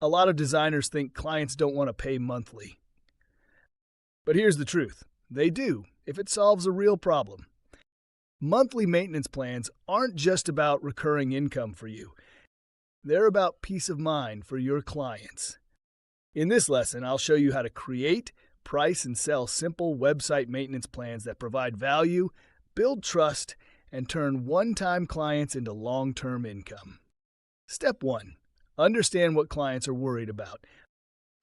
A lot of designers think clients don't want to pay monthly. But here's the truth. They do, if it solves a real problem. Monthly maintenance plans aren't just about recurring income for you. They're about peace of mind for your clients. In this lesson, I'll show you how to create, price, and sell simple website maintenance plans that provide value, build trust, and turn one-time clients into long-term income. Step 1. Understand what clients are worried about.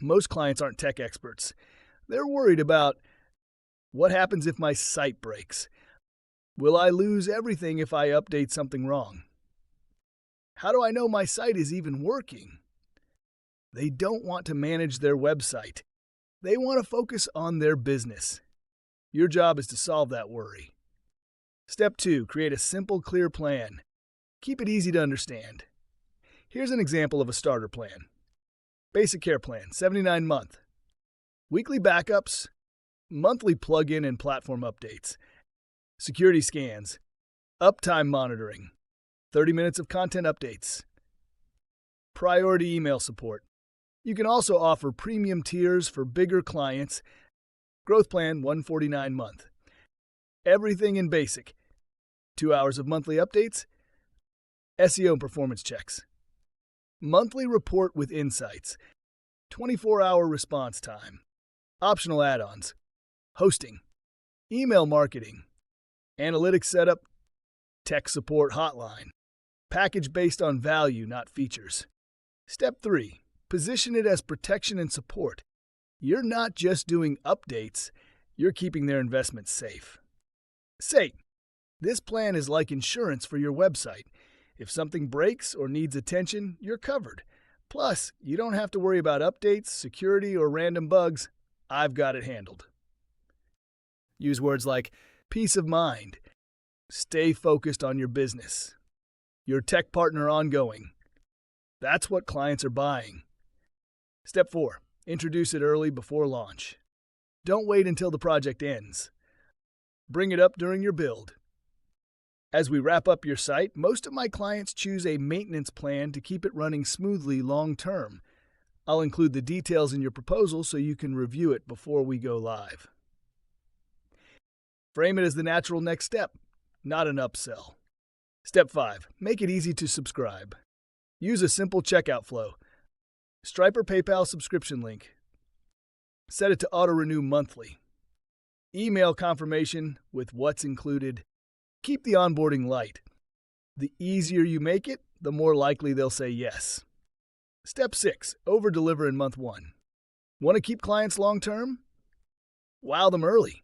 Most clients aren't tech experts. They're worried about what happens if my site breaks? Will I lose everything if I update something wrong? How do I know my site is even working? They don't want to manage their website. They want to focus on their business. Your job is to solve that worry. Step 2. Create a simple, clear plan. Keep it easy to understand. Here's an example of a starter plan. Basic care plan, $79 month. Weekly backups, monthly plugin and platform updates, security scans, uptime monitoring, 30 minutes of content updates, priority email support. You can also offer premium tiers for bigger clients. Growth plan, $149 month. Everything in basic. 2 hours of monthly updates, SEO and performance checks. Monthly report with insights, 24-hour response time. Optional add-ons, hosting, email marketing, analytics setup, tech support hotline. Package based on value, not features. Step 3. Position it as protection and support. You're not just doing updates, you're keeping their investments safe. Say, this plan is like insurance for your website. If something breaks or needs attention, you're covered. Plus, you don't have to worry about updates, security, or random bugs. I've got it handled. Use words like peace of mind. Stay focused on your business. Your tech partner ongoing. That's what clients are buying. Step 4. Introduce it early before launch. Don't wait until the project ends. Bring it up during your build. As we wrap up your site, most of my clients choose a maintenance plan to keep it running smoothly long term. I'll include the details in your proposal so you can review it before we go live. Frame it as the natural next step, not an upsell. Step 5. Make it easy to subscribe. Use a simple checkout flow. Stripe or PayPal subscription link. Set it to auto-renew monthly. Email confirmation with what's included. Keep the onboarding light. The easier you make it, the more likely they'll say yes. Step 6. Over-deliver in month 1. Want to keep clients long-term? Wow them early.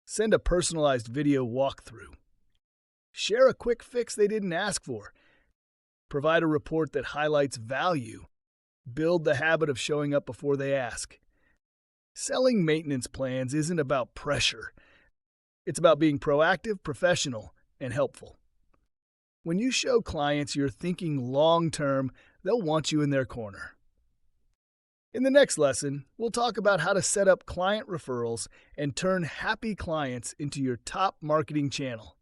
Send a personalized video walkthrough. Share a quick fix they didn't ask for. Provide a report that highlights value. Build the habit of showing up before they ask. Selling maintenance plans isn't about pressure. It's about being proactive, professional, and helpful. When you show clients you're thinking long-term, they'll want you in their corner. In the next lesson, we'll talk about how to set up client referrals and turn happy clients into your top marketing channel.